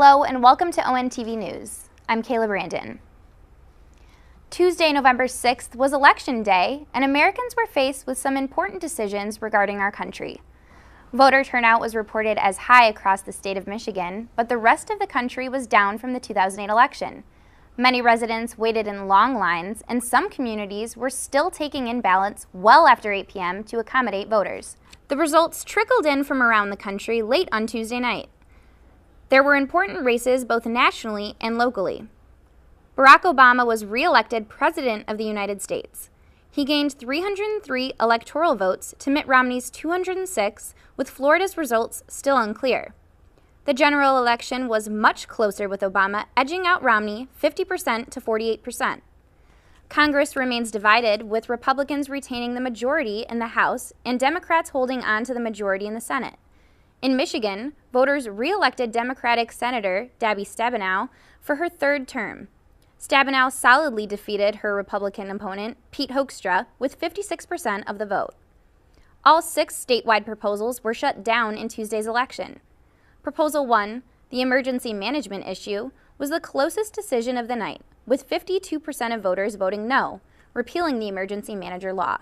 Hello and welcome to ONTV News. I'm Kayla Brandon. Tuesday, November 6th was Election Day, and Americans were faced with some important decisions regarding our country. Voter turnout was reported as high across the state of Michigan, but the rest of the country was down from the 2008 election. Many residents waited in long lines, and some communities were still taking in ballots well after 8 p.m. to accommodate voters. The results trickled in from around the country late on Tuesday night. There were important races both nationally and locally. Barack Obama was re-elected President of the United States. He gained 303 electoral votes to Mitt Romney's 206, with Florida's results still unclear. The general election was much closer, with Obama edging out Romney 50% to 48%. Congress remains divided, with Republicans retaining the majority in the House and Democrats holding on to the majority in the Senate. In Michigan, voters re-elected Democratic Senator Debbie Stabenow for her third term. Stabenow solidly defeated her Republican opponent, Pete Hoekstra, with 56% of the vote. All 6 statewide proposals were shut down in Tuesday's election. Proposal 1, the emergency management issue, was the closest decision of the night, with 52% of voters voting no, repealing the emergency manager law.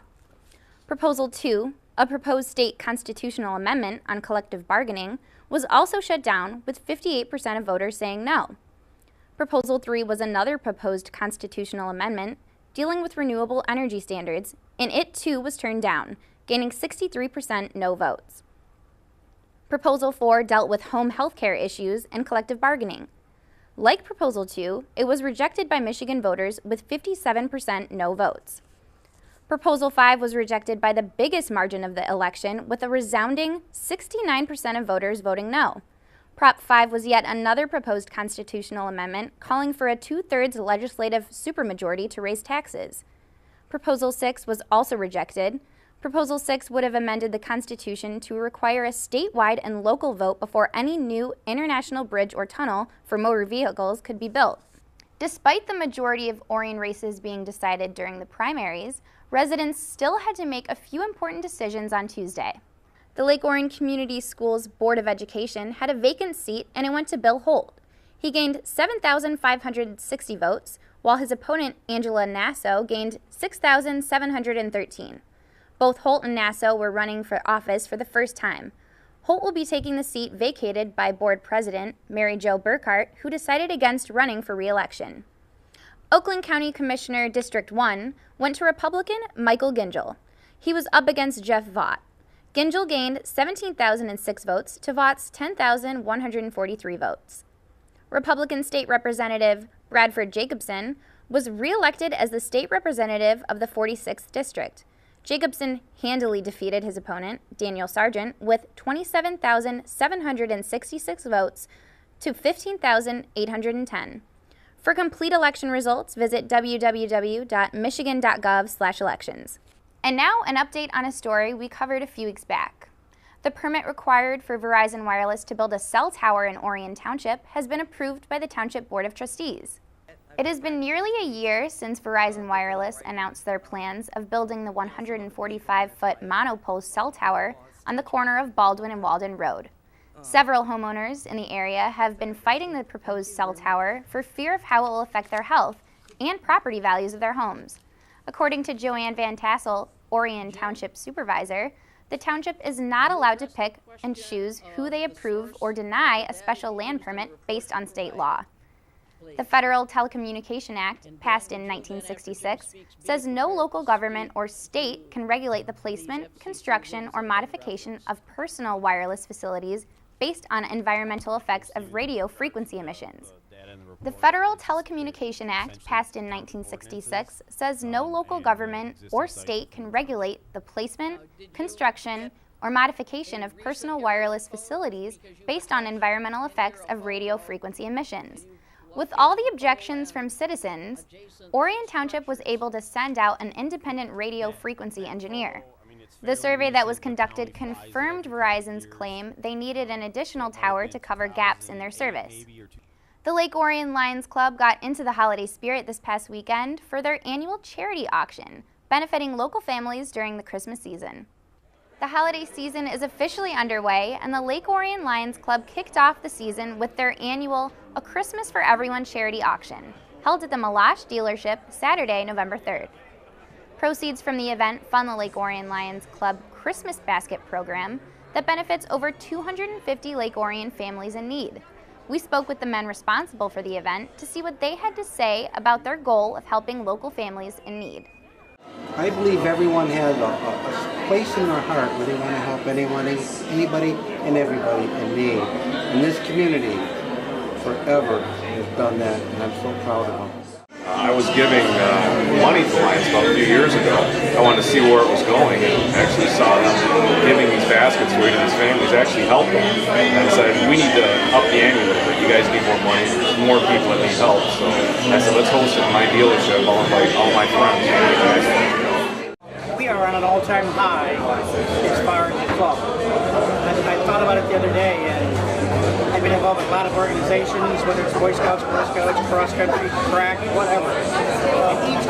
Proposal 2, a proposed state constitutional amendment on collective bargaining, was also shut down, with 58% of voters saying no. Proposal 3 was another proposed constitutional amendment dealing with renewable energy standards, and it too was turned down, gaining 63% no votes. Proposal 4 dealt with home health care issues and collective bargaining. Like Proposal 2, it was rejected by Michigan voters with 57% no votes. Proposal 5 was rejected by the biggest margin of the election, with a resounding 69% of voters voting no. Prop 5 was yet another proposed constitutional amendment calling for a 2/3 legislative supermajority to raise taxes. Proposal 6 was also rejected. Proposal 6 would have amended the Constitution to require a statewide and local vote before any new international bridge or tunnel for motor vehicles could be built. Despite the majority of Orion races being decided during the primaries, residents still had to make a few important decisions on Tuesday. The Lake Orion Community Schools Board of Education had a vacant seat, and it went to Bill Holt. He gained 7,560 votes, while his opponent, Angela Nasso, gained 6,713. Both Holt and Nasso were running for office for the first time. Holt will be taking the seat vacated by board president Mary Jo Burkhart, who decided against running for re-election. Oakland County Commissioner District 1 went to Republican Michael Gingell. He was up against Jeff Vaught. Gingell gained 17,006 votes to Vaught's 10,143 votes. Republican State Representative Bradford Jacobson was re-elected as the state representative of the 46th District. Jacobson handily defeated his opponent, Daniel Sargent, with 27,766 votes to 15,810. For complete election results, visit www.michigan.gov/elections. And now an update on a story we covered a few weeks back. The permit required for Verizon Wireless to build a cell tower in Orion Township has been approved by the Township Board of Trustees. It has been nearly a year since Verizon Wireless announced their plans of building the 145-foot monopole cell tower on the corner of Baldwin and Walden Road. Several homeowners in the area have been fighting the proposed cell tower for fear of how it will affect their health and property values of their homes. According to Joanne Van Tassel, Orion Township Supervisor, the township is not allowed to pick and choose who they approve or deny a special land permit based on state law. The Federal Telecommunication Act, passed in 1966, says no local government or state can regulate the placement, construction, or modification of personal wireless facilities based on environmental effects of radio frequency emissions. The Federal Telecommunication Act, passed in 1966, says no local government or state can regulate the placement, construction, or modification of personal wireless facilities based on environmental effects of radio frequency emissions. With all the objections from citizens, Orion Township was able to send out an independent radio frequency engineer. The survey that was conducted confirmed Verizon's claim they needed an additional tower to cover gaps in their service. The Lake Orion Lions Club got into the holiday spirit this past weekend for their annual charity auction, benefiting local families during the Christmas season. The holiday season is officially underway, and the Lake Orion Lions Club kicked off the season with their annual A Christmas for Everyone charity auction, held at the Malash dealership Saturday, November 3rd. Proceeds from the event fund the Lake Orion Lions Club Christmas Basket program that benefits over 250 Lake Orion families in need. We spoke with the men responsible for the event to see what they had to say about their goal of helping local families in need. I believe everyone has a place in their heart where they want to help anybody and everybody in need. And this community forever has done that, and I'm so proud of them. I was giving money to Lions about a few years ago. I wanted to see where it was going, and actually saw them giving these baskets away to these families actually helped them. And I said, we need to up the ante a little bit. You guys need more money. There's more people that need help. So I said, let's host it in my dealership. I'll invite all my friends. We are on an all-time high as far as the club. I thought about it the other day, and I've been involved with a lot of organizations, whether it's Boy Scouts, Girl Scouts, cross country, track, whatever. And each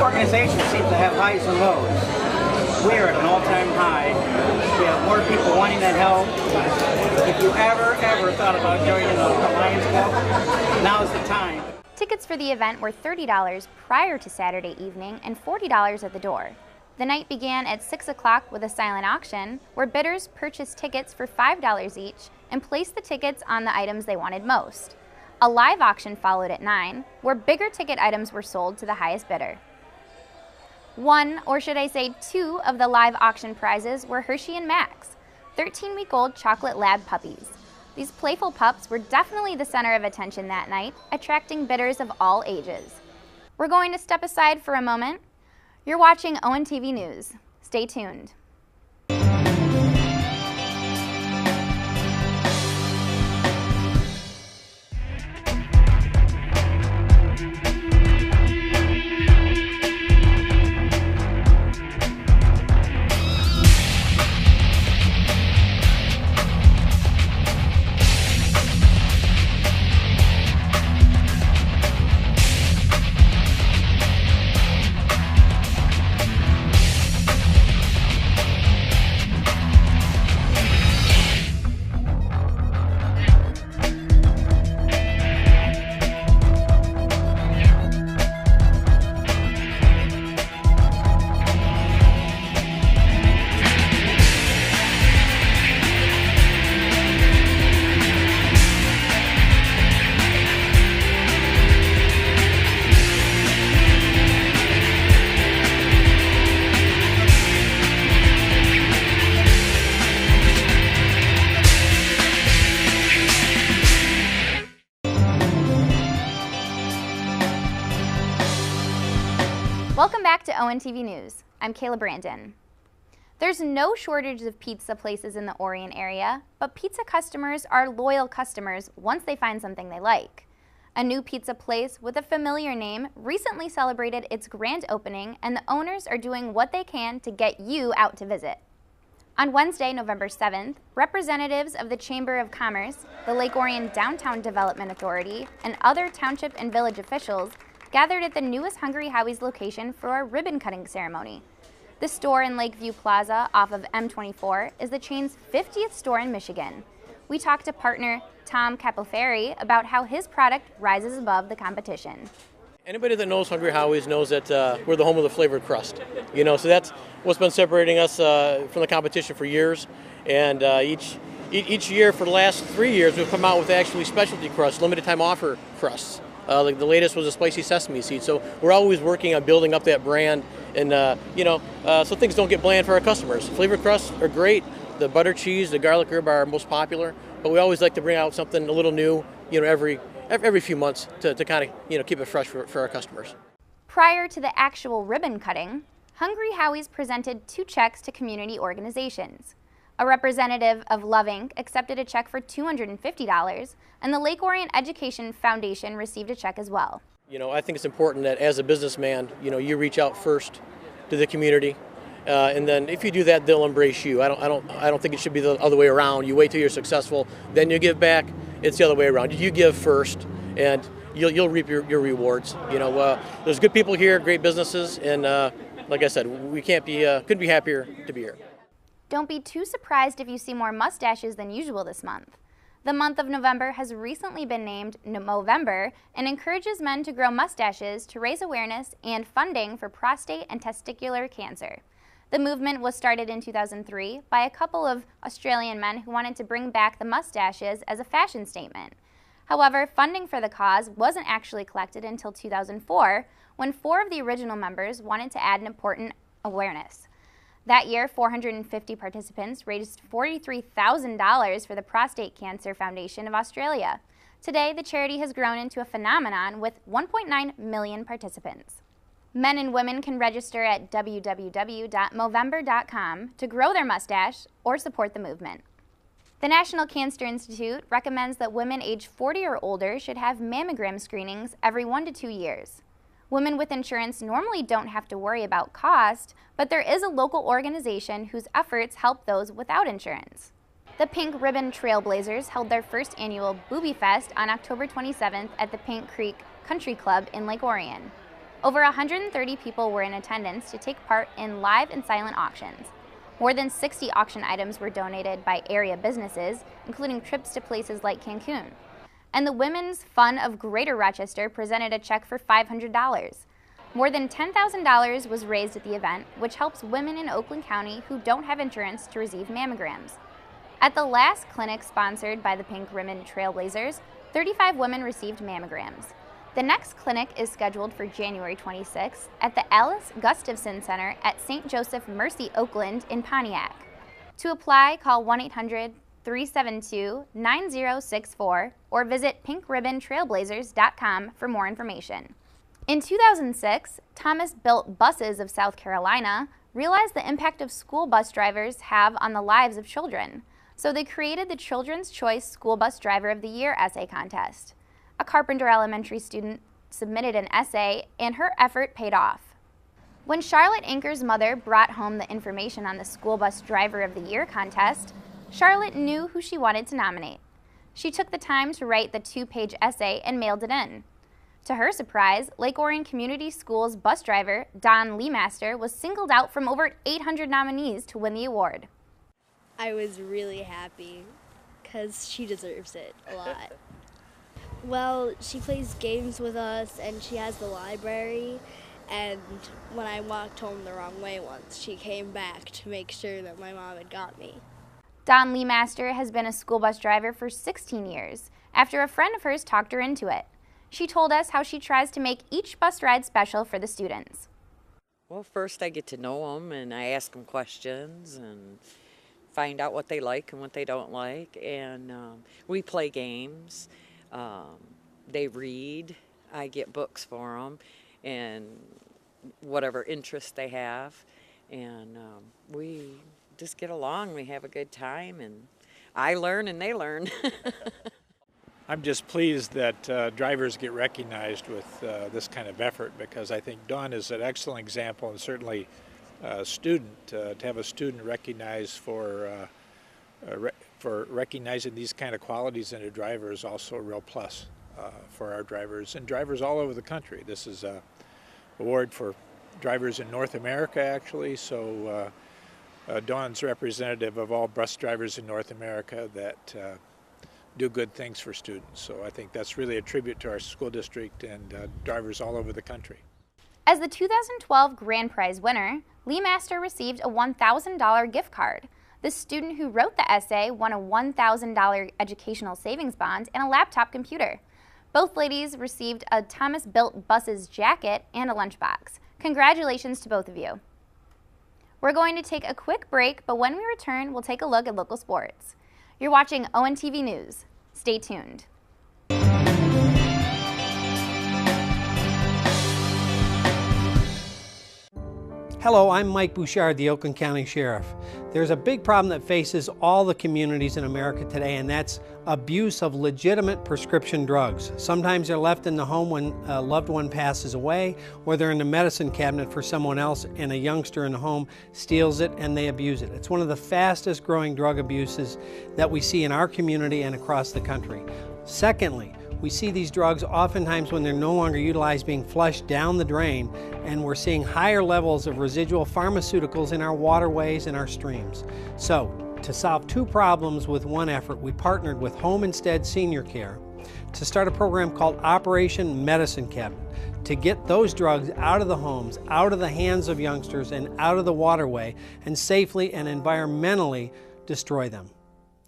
organization seems to have highs and lows. We are at an all-time high. We have more people wanting that help. If you ever thought about joining the Lions Club, now's the time. Tickets for the event were $30 prior to Saturday evening and $40 at the door. The night began at 6 o'clock with a silent auction where bidders purchased tickets for $5 each and placed the tickets on the items they wanted most. A live auction followed at 9 where bigger ticket items were sold to the highest bidder. One, or should I say two, of the live auction prizes were Hershey and Max, 13-week-old chocolate lab puppies. These playful pups were definitely the center of attention that night, attracting bidders of all ages. We're going to step aside for a moment. You're watching ONTV News. Stay tuned. Welcome back to ONTV News. I'm Kayla Brandon. There's no shortage of pizza places in the Orion area, but pizza customers are loyal customers once they find something they like. A new pizza place with a familiar name recently celebrated its grand opening, and the owners are doing what they can to get you out to visit. On Wednesday, November 7th, representatives of the Chamber of Commerce, the Lake Orion Downtown Development Authority, and other township and village officials gathered at the newest Hungry Howie's location for a ribbon-cutting ceremony. The store in Lakeview Plaza off of M24 is the chain's 50th store in Michigan. We talked to partner Tom Capoferi about how his product rises above the competition. Anybody that knows Hungry Howie's knows that we're the home of the flavored crust. So that's what's been separating us from the competition for years. And each year for the last 3 years, we've come out with actually specialty crusts, limited time offer crusts. Like the latest was a spicy sesame seed. So we're always working on building up that brand, and so things don't get bland for our customers. Flavored crusts are great. The butter cheese, the garlic herb are our most popular, but we always like to bring out something a little new, every few months to kind of keep it fresh for our customers. Prior to the actual ribbon cutting, Hungry Howie's presented 2 checks to community organizations. A representative of Love Inc. accepted a check for $250, and the Lake Orion Education Foundation received a check as well. I think it's important that as a businessman, you reach out first to the community, and then if you do that, they'll embrace you. I don't think it should be the other way around. You wait till you're successful, then you give back. It's the other way around. You give first, and you'll reap your rewards. There's good people here, great businesses, and like I said, we couldn't be happier to be here. Don't be too surprised if you see more mustaches than usual this month. The month of November has recently been named Movember and encourages men to grow mustaches to raise awareness and funding for prostate and testicular cancer. The movement was started in 2003 by a couple of Australian men who wanted to bring back the mustaches as a fashion statement. However, funding for the cause wasn't actually collected until 2004, when 4 of the original members wanted to add an important awareness. That year, 450 participants raised $43,000 for the Prostate Cancer Foundation of Australia. Today, the charity has grown into a phenomenon with 1.9 million participants. Men and women can register at www.movember.com to grow their mustache or support the movement. The National Cancer Institute recommends that women age 40 or older should have mammogram screenings every 1 to 2 years. Women with insurance normally don't have to worry about cost, but there is a local organization whose efforts help those without insurance. The Pink Ribbon Trailblazers held their first annual Boobiefest on October 27th at the Pink Creek Country Club in Lake Orion. Over 130 people were in attendance to take part in live and silent auctions. More than 60 auction items were donated by area businesses, including trips to places like Cancun. And the Women's Fund of Greater Rochester presented a check for $500. More than $10,000 was raised at the event, which helps women in Oakland County who don't have insurance to receive mammograms. At the last clinic sponsored by the Pink Ribbon Trailblazers, 35 women received mammograms. The next clinic is scheduled for January 26th at the Alice Gustafson Center at St. Joseph Mercy Oakland in Pontiac. To apply, call 1-800-372-9064 or visit pinkribbontrailblazers.com for more information. In 2006, Thomas Built Buses of South Carolina realized the impact of school bus drivers have on the lives of children, so they created the Children's Choice School Bus Driver of the Year essay contest. A Carpenter Elementary student submitted an essay, and her effort paid off. When Charlotte Anker's mother brought home the information on the School Bus Driver of the Year contest, Charlotte knew who she wanted to nominate. She took the time to write the 2-page essay and mailed it in. To her surprise, Lake Orion Community Schools bus driver Don Leemaster was singled out from over 800 nominees to win the award. I was really happy because she deserves it a lot. Well, she plays games with us and she has the library, and when I walked home the wrong way once, she came back to make sure that my mom had got me. Don Leemaster has been a school bus driver for 16 years after a friend of hers talked her into it. She told us how she tries to make each bus ride special for the students. Well, first I get to know them and I ask them questions and find out what they like and what they don't like, and we play games. They read, I get books for them, and whatever interest they have, and we just get along, we have a good time, and I learn and they learn. I'm just pleased that drivers get recognized with this kind of effort, because I think Dawn is an excellent example, and certainly a student, to have a student recognized for recognizing these kind of qualities in a driver is also a real plus for our drivers and drivers all over the country. This is an award for drivers in North America, actually, so Dawn's representative of all bus drivers in North America that do good things for students. So I think that's really a tribute to our school district and drivers all over the country. As the 2012 Grand Prize winner, Leemaster received a $1,000 gift card. The student who wrote the essay won a $1,000 educational savings bond and a laptop computer. Both ladies received a Thomas Built Buses jacket and a lunchbox. Congratulations to both of you. We're going to take a quick break, but when we return, we'll take a look at local sports. You're watching ONTV News. Stay tuned. Hello, I'm Mike Bouchard, the Oakland County Sheriff. There's a big problem that faces all the communities in America today, and that's abuse of legitimate prescription drugs. Sometimes they're left in the home when a loved one passes away, or they're in the medicine cabinet for someone else, and a youngster in the home steals it and they abuse it. It's one of the fastest growing drug abuses that we see in our community and across the country. Secondly, We see these drugs oftentimes when they're no longer utilized being flushed down the drain, and we're seeing higher levels of residual pharmaceuticals in our waterways and our streams. So, to solve two problems with one effort, we partnered with Home Instead Senior Care to start a program called Operation Medicine Cabinet to get those drugs out of the homes, out of the hands of youngsters, and out of the waterway, and safely and environmentally destroy them.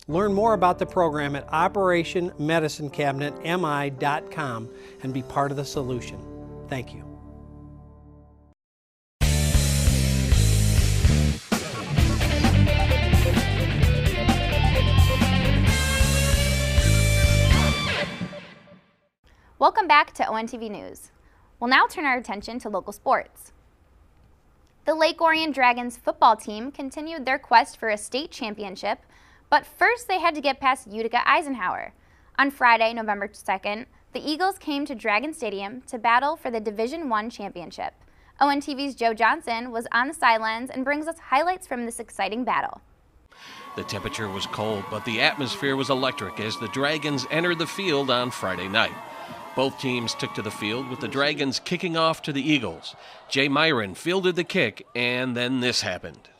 Learn more about the program at OperationMedicineCabinetMI.com and be part of the solution. Thank you. Welcome back to ONTV News. We'll now turn our attention to local sports. The Lake Orion Dragons football team continued their quest for a state championship, but first they had to get past Utica Eisenhower. On Friday, November 2nd, the Eagles came to Dragon Stadium to battle for the Division I championship. ONTV's Joe Johnson was on the sidelines and brings us highlights from this exciting battle. The temperature was cold, but the atmosphere was electric as the Dragons entered the field on Friday night. Both teams took to the field with the Dragons kicking off to the Eagles. Jay Myron fielded the kick, and then this happened.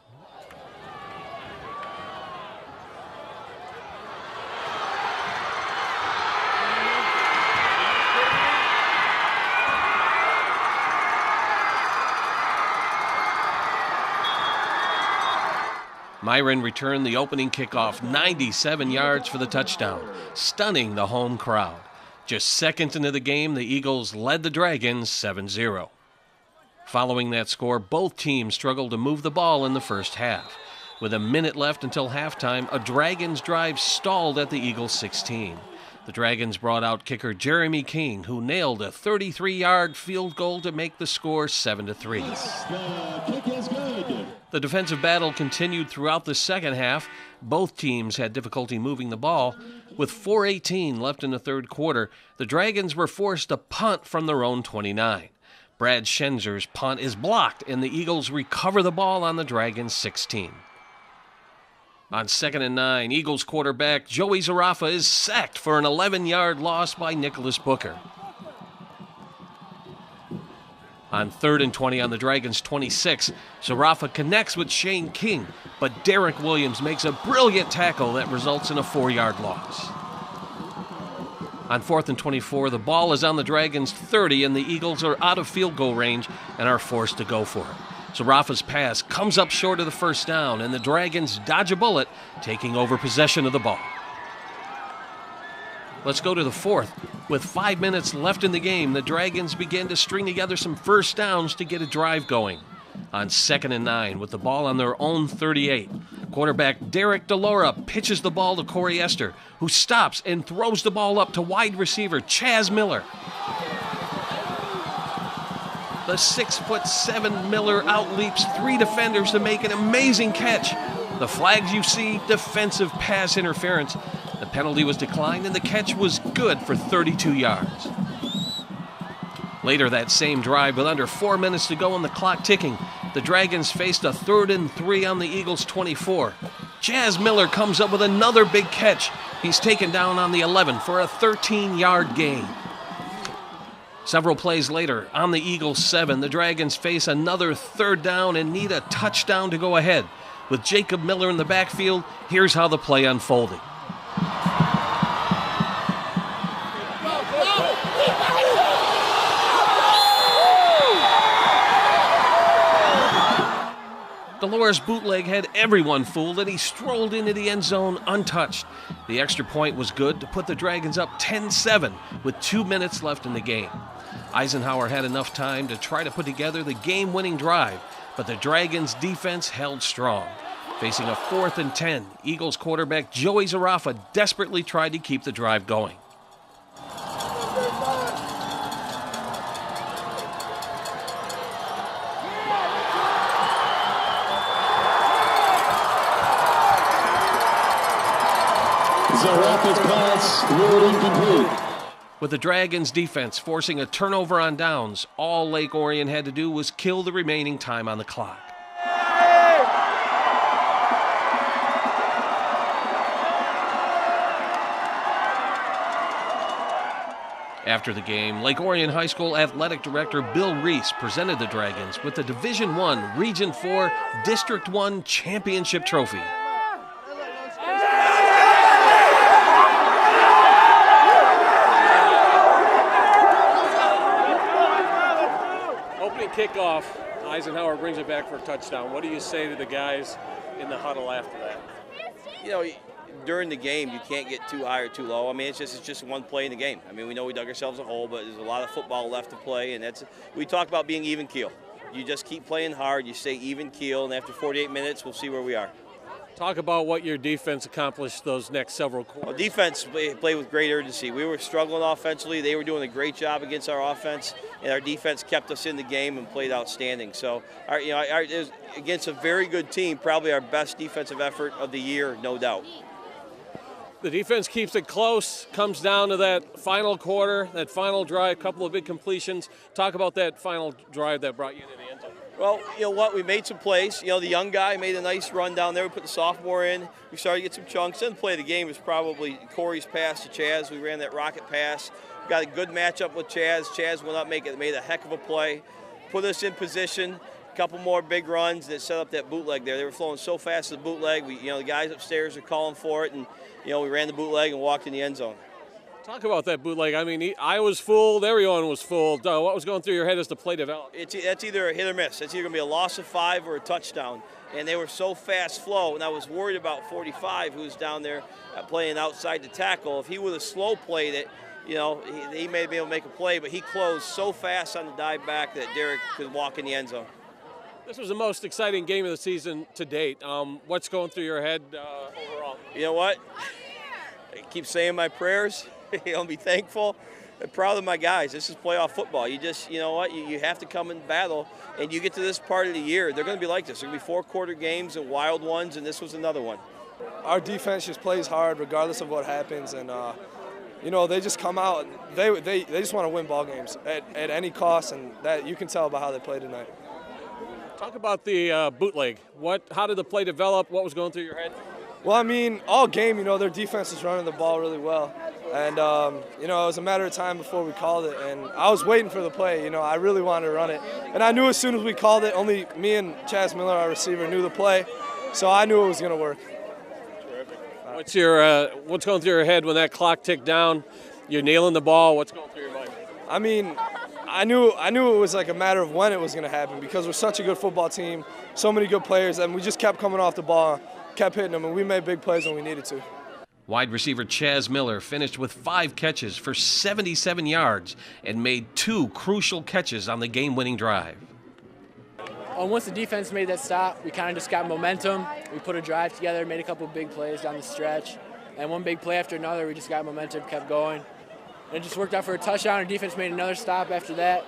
Myron returned the opening kickoff 97 yards for the touchdown, stunning the home crowd. Just seconds into the game, the Eagles led the Dragons 7-0. Following that score, both teams struggled to move the ball in the first half. With a minute left until halftime, a Dragons drive stalled at the Eagles' 16. The Dragons brought out kicker Jeremy King, who nailed a 33-yard field goal to make the score 7-3. The defensive battle continued throughout the second half. Both teams had difficulty moving the ball. With 4:18 left in the third quarter, the Dragons were forced to punt from their own 29. Brad Schenzer's punt is blocked, and the Eagles recover the ball on the Dragons' 16. On 2nd and 9, Eagles quarterback Joey Zarafa is sacked for an 11-yard loss by Nicholas Booker. On 3rd and 20 on the Dragons' 26, Zarafa connects with Shane King, but Derek Williams makes a brilliant tackle that results in a 4-yard loss. On 4th and 24, the ball is on the Dragons' 30, and the Eagles are out of field goal range and are forced to go for it. Zarafa's pass comes up short of the first down, and the Dragons dodge a bullet, taking over possession of the ball. Let's go to the fourth. With 5 minutes left in the game, the Dragons begin to string together some first downs to get a drive going. On 2nd and 9, with the ball on their own 38, quarterback Derek DeLaura pitches the ball to Corey Esther, who stops and throws the ball up to wide receiver Chaz Miller. The 6'7" Miller outleaps 3 defenders to make an amazing catch. The flags you see, defensive pass interference. The penalty was declined and the catch was good for 32 yards. Later that same drive, with under 4 minutes to go and the clock ticking, the Dragons faced a 3rd and 3 on the Eagles' 24. Chaz Miller comes up with another big catch. He's taken down on the 11 for a 13-yard gain. Several plays later, on the Eagles' 7, the Dragons face another 3rd down and need a touchdown to go ahead. With Jacob Miller in the backfield, here's how the play unfolded. DeLaura's bootleg had everyone fooled, and he strolled into the end zone untouched. The extra point was good to put the Dragons up 10-7 with 2 minutes left in the game. Eisenhower had enough time to try to put together the game-winning drive, but the Dragons' defense held strong. Facing a 4th and 10, Eagles quarterback Joey Zarafa desperately tried to keep the drive going. Zarafa's pass ruled incomplete. With the Dragons' defense forcing a turnover on downs, all Lake Orion had to do was kill the remaining time on the clock. After the game, Lake Orion High School Athletic Director Bill Reese presented the Dragons with the Division I, Region 4, District 1 Championship Trophy. Opening kickoff, Eisenhower brings it back for a touchdown. What do you say to the guys in the huddle after that? You know, during the game, you can't get too high or too low. I mean, it's just one play in the game. I mean, we know we dug ourselves a hole, but there's a lot of football left to play, and we talk about being even keel. You just keep playing hard, you stay even keel, and after 48 minutes, we'll see where we are. Talk about what your defense accomplished those next several quarters. Well, defense played with great urgency. We were struggling offensively. They were doing a great job against our offense, and our defense kept us in the game and played outstanding. So, it was against a very good team, probably our best defensive effort of the year, no doubt. The defense keeps it close, comes down to that final quarter, that final drive, a couple of big completions. Talk about that final drive that brought you into the end zone. Well, you know what, we made some plays. You know, the young guy made a nice run down there. We put the sophomore in. We started to get some chunks. Then the play of the game was probably Corey's pass to Chaz. We ran that rocket pass. Got a good matchup with Chaz. Chaz went up, made a heck of a play. Put us in position. A couple more big runs that set up that bootleg there. They were flowing so fast to the bootleg. The guys upstairs are calling for it, and we ran the bootleg and walked in the end zone. Talk about that bootleg. I mean, I was fooled. Everyone was fooled. What was going through your head as the play developed? That's either a hit or miss. It's either going to be a loss of 5 or a touchdown. And they were so fast flow, and I was worried about 45, who was down there playing outside the tackle. If he would have slow played it, he may be able to make a play, but he closed so fast on the dive back that Derek could walk in the end zone. This was the most exciting game of the season to date. What's going through your head overall? You know what? I keep saying my prayers. Be thankful and proud of my guys. This is playoff football. You just, you have to come and battle, and you get to this part of the year, they're going to be like this. They're going to be 4-quarter games and wild ones, and this was another one. Our defense just plays hard regardless of what happens, and they just come out. They just want to win ball games at any cost, and that you can tell by how they play tonight. Talk about the bootleg. How did the play develop? What was going through your head? Well, I mean, all game, their defense was running the ball really well. And, it was a matter of time before we called it. And I was waiting for the play. I really wanted to run it. And I knew as soon as we called it, only me and Chaz Miller, our receiver, knew the play. So I knew it was going to work. Terrific. What's going through your head when that clock ticked down? You're nailing the ball. What's going through your mind? I mean, I knew it was like a matter of when it was going to happen because we're such a good football team, so many good players, and we just kept coming off the ball, kept hitting them, and we made big plays when we needed to. Wide receiver Chaz Miller finished with 5 catches for 77 yards and made 2 crucial catches on the game-winning drive. Once the defense made that stop, we kind of just got momentum. We put a drive together, made a couple big plays down the stretch, and one big play after another, we just got momentum, kept going. And it just worked out for a touchdown. Our defense made another stop after that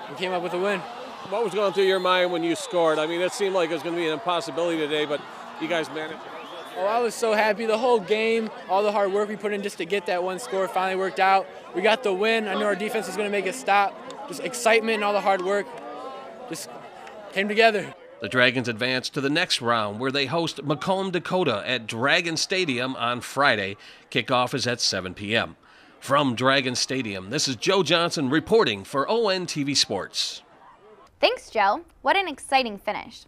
and came up with a win. What was going through your mind when you scored? I mean, it seemed like it was going to be an impossibility today, but you guys managed. Oh, I was so happy. The whole game, all the hard work we put in just to get that one score finally worked out. We got the win. I knew our defense was going to make a stop. Just excitement and all the hard work just came together. The Dragons advance to the next round where they host Macomb, Dakota at Dragon Stadium on Friday. Kickoff is at 7 p.m. From Dragon Stadium, this is Joe Johnson reporting for ONTV Sports. Thanks, Joe. What an exciting finish.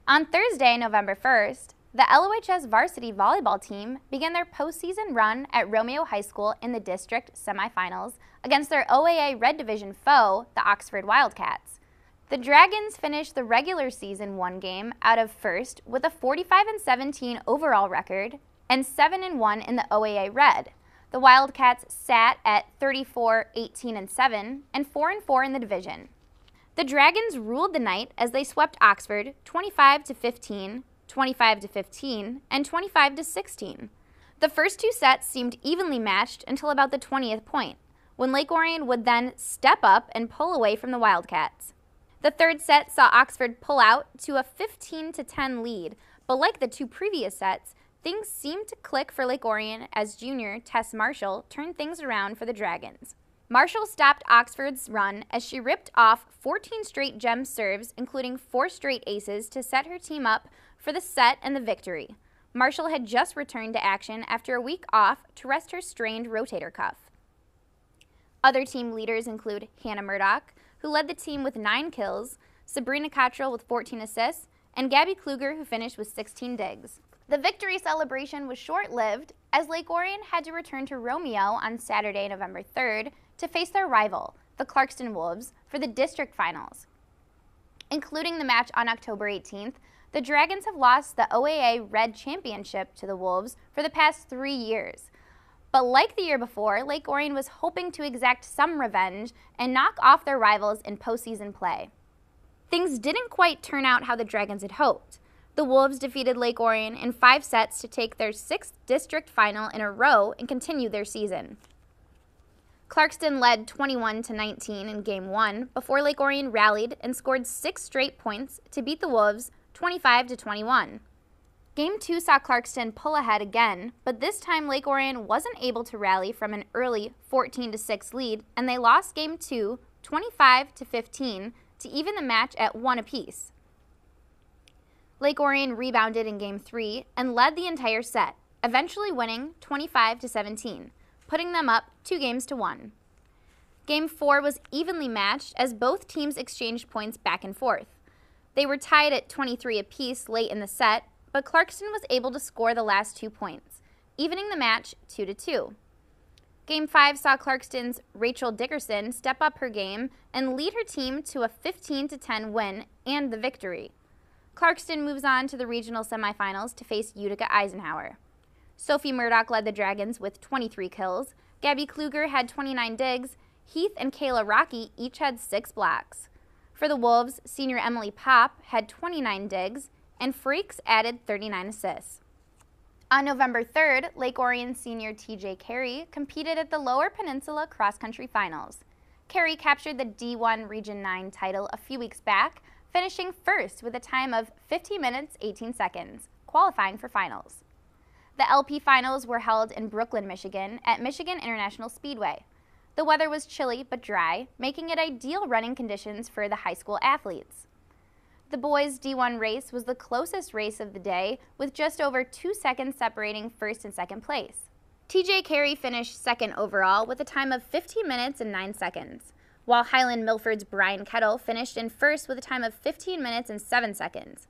On Thursday, November 1st, the LOHS varsity volleyball team began their postseason run at Romeo High School in the district semifinals against their OAA Red Division foe, the Oxford Wildcats. The Dragons finished the regular season 1 game out of first with a 45-17 overall record and 7-1 in the OAA Red. The Wildcats sat at 34-18-7 and 4-4 in the division. The Dragons ruled the night as they swept Oxford 25-15, 25-15, and 25-16. The first 2 sets seemed evenly matched until about the 20th point, when Lake Orion would then step up and pull away from the Wildcats. The third set saw Oxford pull out to a 15-10 lead, but like the 2 previous sets, things seemed to click for Lake Orion as junior Tess Marshall turned things around for the Dragons. Marshall stopped Oxford's run as she ripped off 14 straight gem serves, including 4 straight aces, to set her team up for the set and the victory. Marshall had just returned to action after a week off to rest her strained rotator cuff. Other team leaders include Hannah Murdoch, who led the team with 9 kills, Sabrina Cottrell with 14 assists, and Gabby Kluger, who finished with 16 digs. The victory celebration was short-lived, as Lake Orion had to return to Romeo on Saturday, November 3rd, to face their rival, the Clarkston Wolves, for the district finals. Including the match on October 18th, the Dragons have lost the OAA Red Championship to the Wolves for the past 3 years. But like the year before, Lake Orion was hoping to exact some revenge and knock off their rivals in postseason play. Things didn't quite turn out how the Dragons had hoped. The Wolves defeated Lake Orion in 5 sets to take their 6th district final in a row and continue their season. Clarkston led 21-19 in Game 1 before Lake Orion rallied and scored 6 straight points to beat the Wolves 25-21. Game 2 saw Clarkston pull ahead again, but this time Lake Orion wasn't able to rally from an early 14-6 lead, and they lost Game 2 25-15 to even the match at 1 apiece. Lake Orion rebounded in Game 3 and led the entire set, eventually winning 25-17, putting them up 2-1. Game 4 was evenly matched as both teams exchanged points back and forth. They were tied at 23 apiece late in the set, but Clarkston was able to score the last 2 points, evening the match 2-2. Game 5 saw Clarkston's Rachel Dickerson step up her game and lead her team to a 15-10 win and the victory. Clarkston moves on to the regional semifinals to face Utica Eisenhower. Sophie Murdoch led the Dragons with 23 kills, Gabby Kluger had 29 digs, Heath and Kayla Rocky each had 6 blocks. For the Wolves, senior Emily Pop had 29 digs, and Freaks added 39 assists. On November 3rd, Lake Orion senior TJ Carey competed at the Lower Peninsula Cross Country Finals. Carey captured the D1 Region 9 title a few weeks back, finishing first with a time of 50 minutes 18 seconds, qualifying for finals. The LP finals were held in Brooklyn, Michigan at Michigan International Speedway. The weather was chilly but dry, making it ideal running conditions for the high school athletes. The boys' D1 race was the closest race of the day, with just over 2 seconds separating first and second place. TJ Carey finished second overall with a time of 15 minutes and 9 seconds, while Highland Milford's Brian Kettle finished in first with a time of 15 minutes and 7 seconds.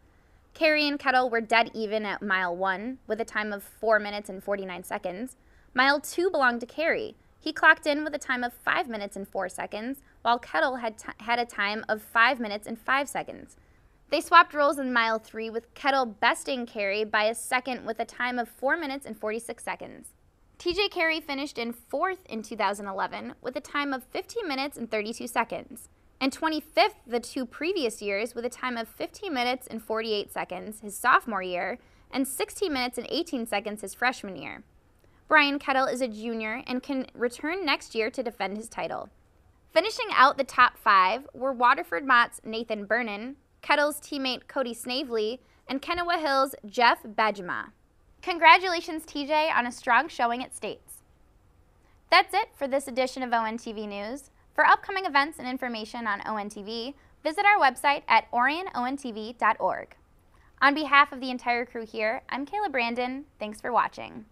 Carey and Kettle were dead even at Mile 1 with a time of 4 minutes and 49 seconds. Mile 2 belonged to Carey. He clocked in with a time of 5 minutes and 4 seconds, while Kettle had a time of 5 minutes and 5 seconds. They swapped roles in Mile 3 with Kettle besting Carey by a second with a time of 4 minutes and 46 seconds. TJ Carey finished in 4th in 2011 with a time of 15 minutes and 32 seconds, and 25th the 2 previous years with a time of 15 minutes and 48 seconds his sophomore year, and 16 minutes and 18 seconds his freshman year. Brian Kettle is a junior and can return next year to defend his title. Finishing out the top 5 were Waterford Mott's Nathan Bernan, Kettle's teammate Cody Snavely, and Kennewa Hill's Jeff Bajema. Congratulations, TJ, on a strong showing at States. That's it for this edition of ONTV News. For upcoming events and information on ONTV, visit our website at orionontv.org. On behalf of the entire crew here, I'm Kayla Brandon. Thanks for watching.